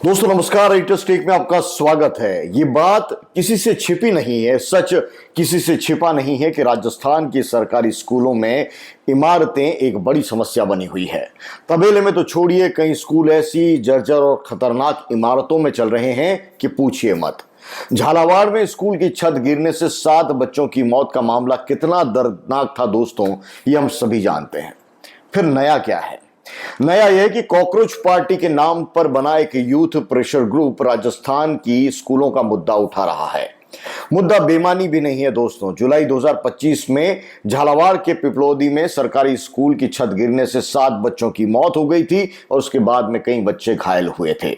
दोस्तों नमस्कार, writers take में आपका स्वागत है। ये बात किसी से छिपी नहीं है, सच किसी से छिपा नहीं है कि राजस्थान के सरकारी स्कूलों में इमारतें एक बड़ी समस्या बनी हुई है। तबेले में तो छोड़िए, कई स्कूल ऐसी जर्जर और खतरनाक इमारतों में चल रहे हैं कि पूछिए मत। झालावाड़ में स्कूल की छत गिरने से 7 बच्चों की मौत का मामला कितना दर्दनाक था दोस्तों, ये हम सभी जानते हैं। फिर नया क्या है? नया यह है कि कॉकरोच पार्टी के नाम पर बना एक यूथ प्रेशर ग्रुप राजस्थान की स्कूलों का मुद्दा उठा रहा है। मुद्दा बेमानी भी नहीं है दोस्तों। जुलाई 2025 में झालावाड़ के पिपलोदी में सरकारी स्कूल की छत गिरने से 7 बच्चों की मौत हो गई थी और उसके बाद में कई बच्चे घायल हुए थे।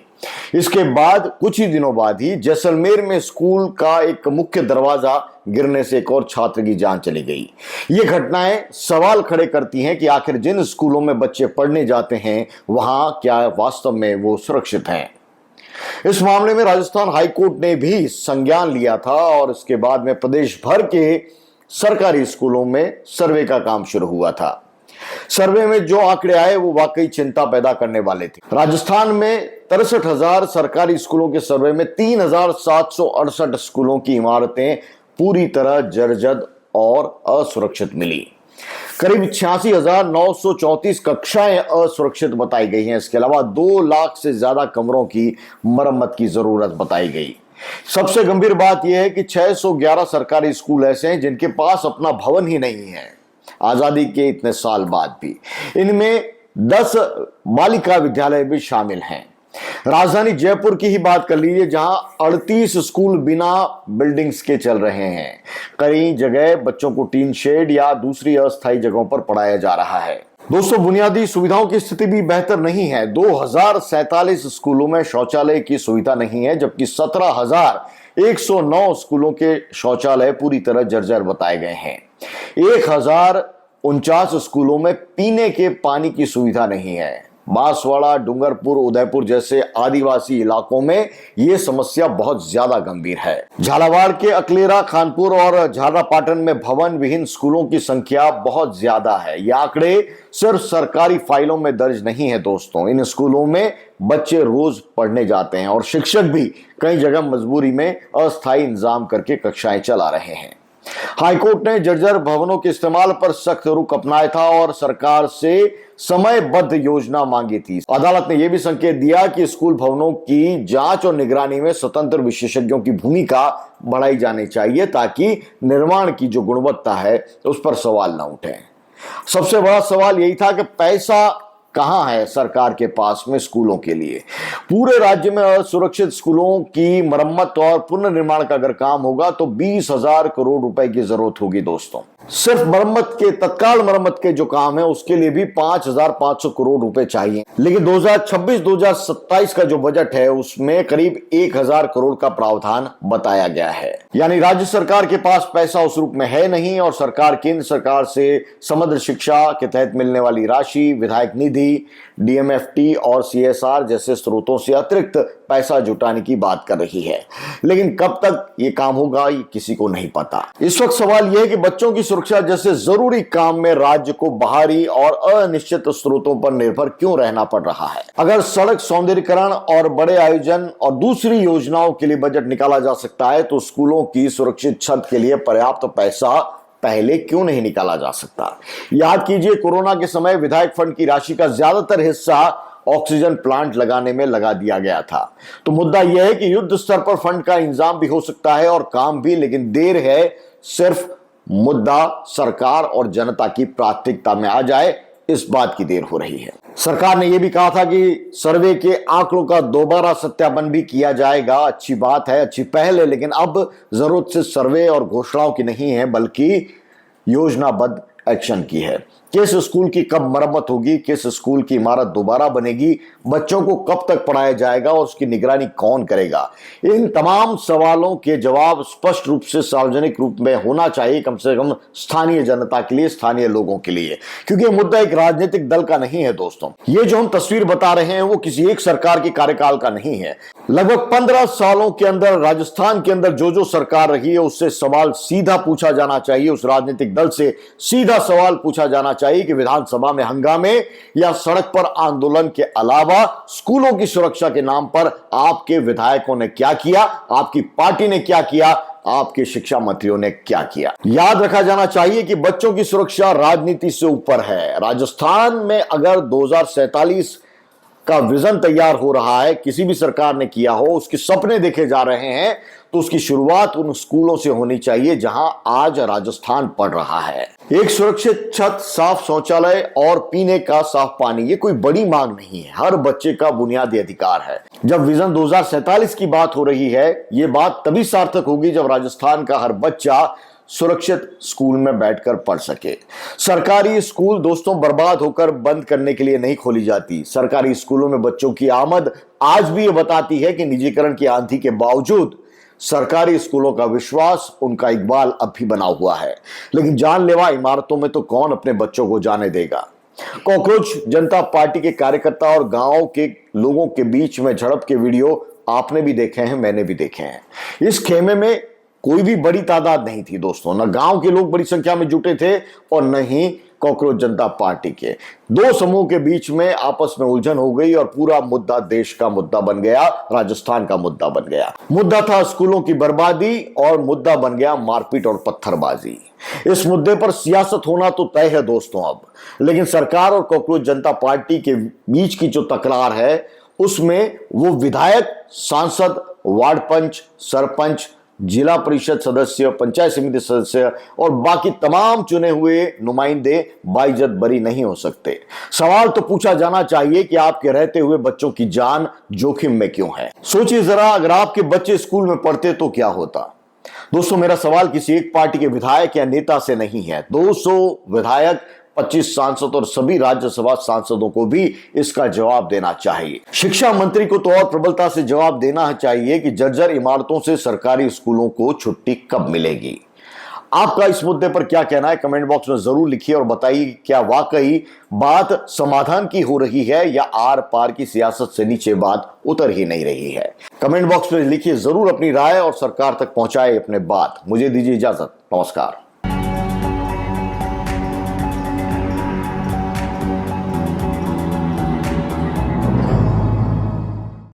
इसके बाद कुछ ही दिनों बाद ही जैसलमेर में स्कूल का एक मुख्य दरवाजा गिरने से एक और छात्र की जान चली गई। ये घटनाएं सवाल खड़े करती हैं कि आखिर जिन स्कूलों में बच्चे पढ़ने जाते हैं वहां क्या वास्तव में वो सुरक्षित हैं। इस मामले में राजस्थान हाईकोर्ट ने भी संज्ञान लिया था और इसके बाद में प्रदेश भर के सरकारी स्कूलों में सर्वे का काम शुरू हुआ था। सर्वे में जो आंकड़े आए वो वाकई चिंता पैदा करने वाले थे। राजस्थान में 63,000 सरकारी स्कूलों के सर्वे में 3,768 स्कूलों की इमारतें पूरी तरह जर्जर और असुरक्षित मिली। करीब 86,934 कक्षाएं असुरक्षित बताई गई हैं। इसके अलावा 2 लाख से ज्यादा कमरों की मरम्मत की जरूरत बताई गई। सबसे गंभीर बात यह है कि 611 सरकारी स्कूल ऐसे हैं जिनके पास अपना भवन ही नहीं है, आजादी के इतने साल बाद भी। इनमें 10 बालिका विद्यालय भी शामिल हैं। राजधानी जयपुर की ही बात कर लीजिए, जहां 38 स्कूल बिना बिल्डिंग्स के चल रहे हैं। कई जगह बच्चों को टीन शेड या दूसरी अस्थायी जगहों पर पढ़ाया जा रहा है। दोस्तों बुनियादी सुविधाओं की स्थिति भी बेहतर नहीं है। 2047 स्कूलों में शौचालय की सुविधा नहीं है, जबकि 17,109 स्कूलों के शौचालय पूरी तरह जर्जर बताए गए हैं। 1,049 स्कूलों में पीने के पानी की सुविधा नहीं है। बांसवाड़ा, डूंगरपुर, उदयपुर जैसे आदिवासी इलाकों में यह समस्या बहुत ज्यादा गंभीर है। झालावाड़ के अकलेरा, खानपुर और झालरापाटन में भवन विहीन स्कूलों की संख्या बहुत ज्यादा है। ये आंकड़े सिर्फ सरकारी फाइलों में दर्ज नहीं है दोस्तों। इन स्कूलों में बच्चे रोज पढ़ने जाते हैं और शिक्षक भी कई जगह मजबूरी में अस्थायी इंतजाम करके कक्षाएं चला रहे हैं। हाईकोर्ट ने जर्जर भवनों के इस्तेमाल पर सख्त रुख अपनाया था और सरकार से समयबद्ध योजना मांगी थी। अदालत ने यह भी संकेत दिया कि स्कूल भवनों की जांच और निगरानी में स्वतंत्र विशेषज्ञों की भूमिका बढ़ाई जानी चाहिए, ताकि निर्माण की जो गुणवत्ता है उस पर सवाल न उठे। सबसे बड़ा सवाल यही था कि पैसा कहां है सरकार के पास में स्कूलों के लिए। पूरे राज्य में असुरक्षित स्कूलों की मरम्मत और पुनर्निर्माण का अगर काम होगा तो 20,000 करोड़ रुपए की जरूरत होगी दोस्तों। सिर्फ मरम्मत के, तत्काल मरम्मत के जो काम है उसके लिए भी 5,500 करोड़ रुपए चाहिए। लेकिन 2026-2027 का जो बजट है उसमें करीब 1,000 करोड़ का प्रावधान बताया गया है। यानी राज्य सरकार के पास पैसा उस रूप में है नहीं और सरकार केंद्र सरकार से समग्र शिक्षा के तहत मिलने वाली राशि, विधायक निधि, डीएमएफटी और सीएसआर जैसे स्रोतों से अतिरिक्त पैसा जुटाने की बात कर रही है। लेकिन कब तक ये काम होगा ये किसी को नहीं पता। इस वक्त सवाल यह है कि बच्चों की सुरक्षा जैसे जरूरी काम में राज्य को बाहरी और अनिश्चित स्रोतों पर निर्भर क्यों रहना पड़ रहा है। अगर सड़क सौंदर्यीकरण और बड़े आयोजन और दूसरी योजनाओं के लिए बजट निकाला जा सकता है तो स्कूलों की सुरक्षित छत के लिए पर्याप्त पैसा पहले क्यों नहीं निकाला जा सकता। याद कीजिए, कोरोना के समय विधायक फंड की राशि का ज्यादातर हिस्सा ऑक्सीजन प्लांट लगाने में लगा दिया गया था। तो मुद्दा यह है कि युद्ध स्तर पर फंड का इंतजाम भी हो सकता है और काम भी, लेकिन देर है। सिर्फ मुद्दा सरकार और जनता की प्राथमिकता में आ जाए, इस बात की देर हो रही है। सरकार ने यह भी कहा था कि सर्वे के आंकड़ों का दोबारा सत्यापन भी किया जाएगा। अच्छी बात है, अच्छी पहल है, लेकिन अब जरूरत से सर्वे और घोषणाओं की नहीं है बल्कि योजनाबद्ध एक्शन की है। किस स्कूल की कब मरम्मत होगी, किस स्कूल की इमारत दोबारा बनेगी, बच्चों को कब तक पढ़ाया जाएगा और उसकी निगरानी कौन करेगा। इन तमाम सवालों के जवाब स्पष्ट रूप से सार्वजनिक रूप में होना चाहिए, कम से कम स्थानीय जनता के लिए, स्थानीय लोगों के लिए, क्योंकि मुद्दा एक राजनीतिक दल का नहीं है दोस्तों। ये जो हम तस्वीर बता रहे हैं वो किसी एक सरकार के कार्यकाल का नहीं है। लगभग 15 सालों के अंदर राजस्थान के अंदर जो सरकार रही है उससे सवाल सीधा पूछा जाना चाहिए, उस राजनीतिक दल से सीधा सवाल पूछा जाना चाहिए चाहिए कि विधानसभा में हंगामे या सड़क पर आंदोलन के अलावा स्कूलों की सुरक्षा के नाम पर आपके विधायकों ने क्या किया, आपकी पार्टी ने क्या किया, आपके शिक्षा मंत्रियों ने क्या किया। याद रखा जाना चाहिए कि बच्चों की सुरक्षा राजनीति से ऊपर है। राजस्थान में अगर 2047 का विजन तैयार हो रहा है, किसी भी सरकार ने किया हो, उसके सपने देखे जा रहे हैं, तो उसकी शुरुआत उन स्कूलों से होनी चाहिए जहां आज राजस्थान पढ़ रहा है। एक सुरक्षित छत, साफ शौचालय और पीने का साफ पानी, ये कोई बड़ी मांग नहीं है, हर बच्चे का बुनियादी अधिकार है। जब विजन 2047 की बात हो रही है, ये बात तभी सार्थक होगी जब राजस्थान का हर बच्चा सुरक्षित स्कूल में बैठकर पढ़ सके। सरकारी स्कूल दोस्तों बर्बाद होकर बंद करने के लिए नहीं खोली जाती। सरकारी स्कूलों में बच्चों की आमद आज भी ये बताती है कि निजीकरण की आंधी के बावजूद सरकारी स्कूलों का विश्वास, उनका इकबाल अब भी बना हुआ है। लेकिन जानलेवा इमारतों में तो कौन अपने बच्चों को जाने देगा। कॉकरोच जनता पार्टी के कार्यकर्ता और गांव के लोगों के बीच में झड़प के वीडियो आपने भी देखे हैं, मैंने भी देखे हैं। इस खेमे में कोई भी बड़ी तादाद नहीं थी दोस्तों, न गांव के लोग बड़ी संख्या में जुटे थे और न ही कॉकरोच जनता पार्टी के। दो समूह के बीच में आपस में उलझन हो गई और पूरा मुद्दा देश का मुद्दा बन गया, राजस्थान का मुद्दा बन गया। मुद्दा था स्कूलों की बर्बादी और मुद्दा बन गया मारपीट और पत्थरबाजी। इस मुद्दे पर सियासत होना तो तय है दोस्तों अब, लेकिन सरकार और कॉकरोच जनता पार्टी के बीच की जो तकरार है, उसमें वो विधायक, सांसद, वार्ड पंच, सरपंच, जिला परिषद सदस्य, पंचायत समिति सदस्य और बाकी तमाम चुने हुए नुमाइंदे बाइज्जत बरी नहीं हो सकते। सवाल तो पूछा जाना चाहिए कि आपके रहते हुए बच्चों की जान जोखिम में क्यों है। सोचिए जरा, अगर आपके बच्चे स्कूल में पढ़ते तो क्या होता। दोस्तों, मेरा सवाल किसी एक पार्टी के विधायक या नेता से नहीं है। 200 विधायक, 25 सांसद और सभी राज्यसभा सांसदों को भी इसका जवाब देना चाहिए। शिक्षा मंत्री को तो और प्रबलता से जवाब देना चाहिए कि जर्जर इमारतों से सरकारी स्कूलों को छुट्टी कब मिलेगी। आपका इस मुद्दे पर क्या कहना है, कमेंट बॉक्स में जरूर लिखिए और बताइए क्या वाकई बात समाधान की हो रही है या आर पार की सियासत से नीचे बात उतर ही नहीं रही है। कमेंट बॉक्स में लिखिए जरूर अपनी राय और सरकार तक पहुंचाए अपने बात। मुझे दीजिए इजाजत, नमस्कार।